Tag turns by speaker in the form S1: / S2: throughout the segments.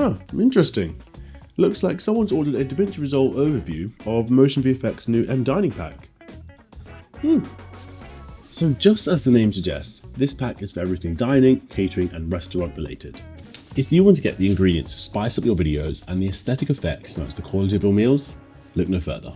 S1: Huh, interesting. Looks like someone's ordered a DaVinci Resolve overview of MotionVFX new mDining pack. So just as the name suggests, this pack is for everything dining, catering and restaurant related. If you want to get the ingredients to spice up your videos and the aesthetic effects match the quality of your meals, look no further.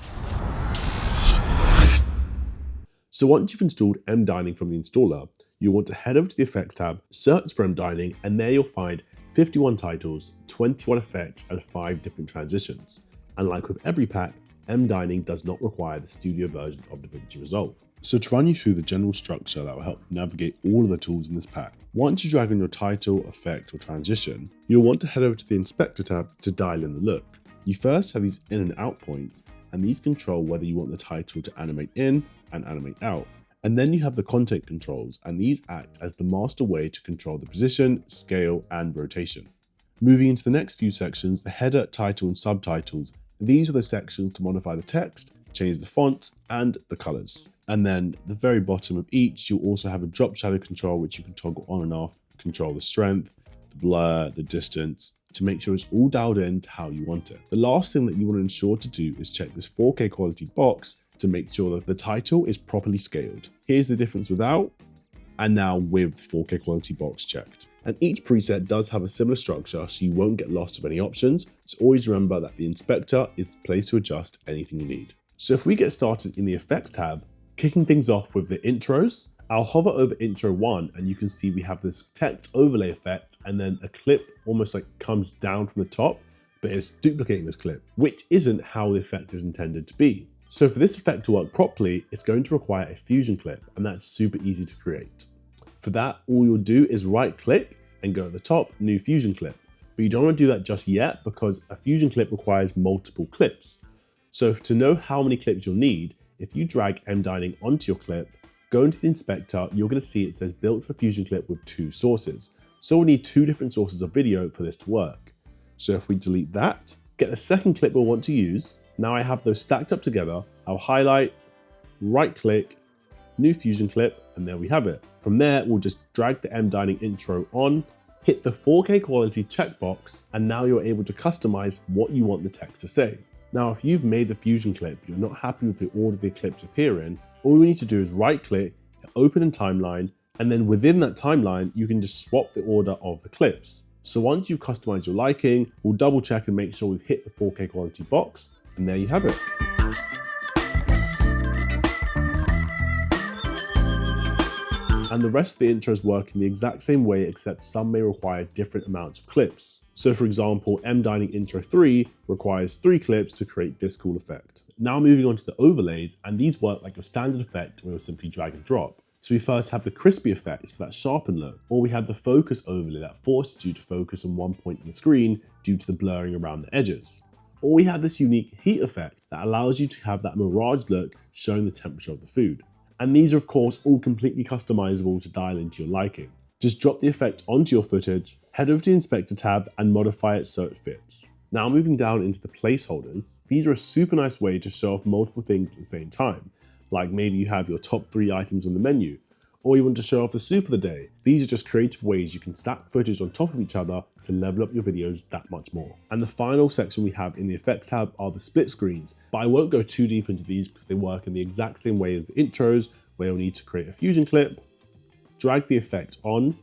S1: So once you've installed mDining from the installer, you'll want to head over to the Effects tab, search for mDining, and there you'll find 51 titles, 21 effects, and 5 different transitions. And like with every pack, mDining does not require the studio version of DaVinci Resolve. So to run you through the general structure that will help you navigate all of the tools in this pack, once you drag in your title, effect, or transition, you'll want to head over to the Inspector tab to dial in the look. You first have these in and out points, and these control whether you want the title to animate in and animate out. And then you have the content controls, and these act as the master way to control the position, scale, and rotation. Moving into the next few sections, the header, title, and subtitles. These are the sections to modify the text, change the fonts, and the colors. And then the very bottom of each, you'll also have a drop shadow control, which you can toggle on and off, control the strength, the blur, the distance, to make sure it's all dialed in to how you want it. The last thing that you want to ensure to do is check this 4K quality box to make sure that the title is properly scaled. Here's the difference without, and now with 4K quality box checked. And each preset does have a similar structure, so you won't get lost of any options. So always remember that the inspector is the place to adjust anything you need. So if we get started in the Effects tab, kicking things off with the intros, I'll hover over intro 1 and you can see we have this text overlay effect and then a clip almost like comes down from the top, but it's duplicating this clip, which isn't how the effect is intended to be. So for this effect to work properly, it's going to require a fusion clip, and that's super easy to create. For that, all you'll do is right click and go at the top, new fusion clip. But you don't want to do that just yet because a fusion clip requires multiple clips. So to know how many clips you'll need, if you drag mDining onto your clip, go into the inspector, you're going to see it says built for fusion clip with 2 sources. So we'll need 2 different sources of video for this to work. So if we delete that, get the second clip we'll want to use. Now I have those stacked up together, I'll highlight, right click, new fusion clip, and there we have it. From there, we'll just drag the mDining intro on, hit the 4K quality checkbox, and now you're able to customize what you want the text to say. Now, if you've made the fusion clip, you're not happy with the order the clips appear in, all we need to do is right click, open in timeline, and then within that timeline, you can just swap the order of the clips. So once you've customized your liking, we'll double check and make sure we've hit the 4K quality box, and there you have it. And the rest of the intros work in the exact same way, except some may require different amounts of clips. So for example, mDining intro 3 requires 3 clips to create this cool effect. Now moving on to the overlays, and these work like your standard effect where you'll simply drag and drop. So we first have the crispy effect for that sharpened look, or we have the focus overlay that forces you to focus on one point on the screen due to the blurring around the edges. Or we have this unique heat effect that allows you to have that mirage look showing the temperature of the food. And these are of course all completely customizable to dial into your liking. Just drop the effect onto your footage, head over to the Inspector tab and modify it so it fits. Now moving down into the placeholders, these are a super nice way to show off multiple things at the same time. Like maybe you have your top 3 items on the menu, or you want to show off the soup of the day. These are just creative ways you can stack footage on top of each other to level up your videos that much more. And the final section we have in the Effects tab are the split screens, but I won't go too deep into these because they work in the exact same way as the intros, where you'll need to create a fusion clip, drag the effect on,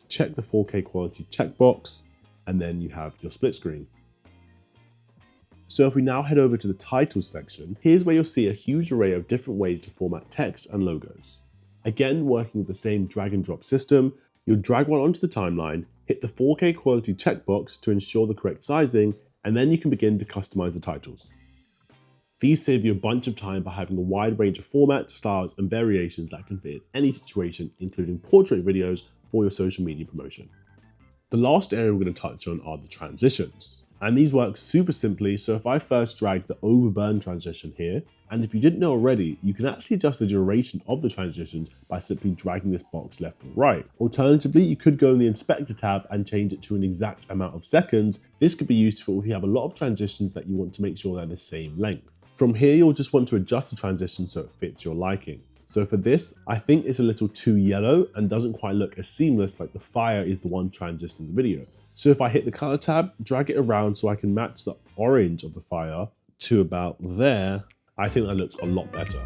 S1: check the 4K quality checkbox, and then you have your split screen. So if we now head over to the titles section, here's where you'll see a huge array of different ways to format text and logos. Again, working with the same drag and drop system, you'll drag one onto the timeline, hit the 4K quality checkbox to ensure the correct sizing, and then you can begin to customize the titles. These save you a bunch of time by having a wide range of formats, styles, and variations that can fit in any situation, including portrait videos for your social media promotion. The last area we're going to touch on are the transitions. And these work super simply, so if I first drag the overburn transition here, and if you didn't know already, you can actually adjust the duration of the transitions by simply dragging this box left or right. Alternatively, you could go in the Inspector tab and change it to an exact amount of seconds. This could be useful if you have a lot of transitions that you want to make sure they're the same length. From here, you'll just want to adjust the transition so it fits your liking. So for this, I think it's a little too yellow and doesn't quite look as seamless like the fire is the one transition in the video. So if I hit the color tab, drag it around so I can match the orange of the fire to about there, I think that looks a lot better.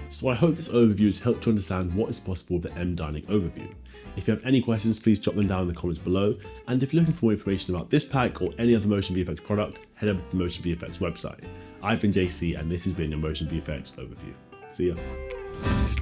S1: So I hope this overview has helped to understand what is possible with the mDining overview. If you have any questions, please drop them down in the comments below. And if you're looking for more information about this pack or any other MotionVFX product, head over to the MotionVFX website. I've been JC and this has been your MotionVFX overview. See ya.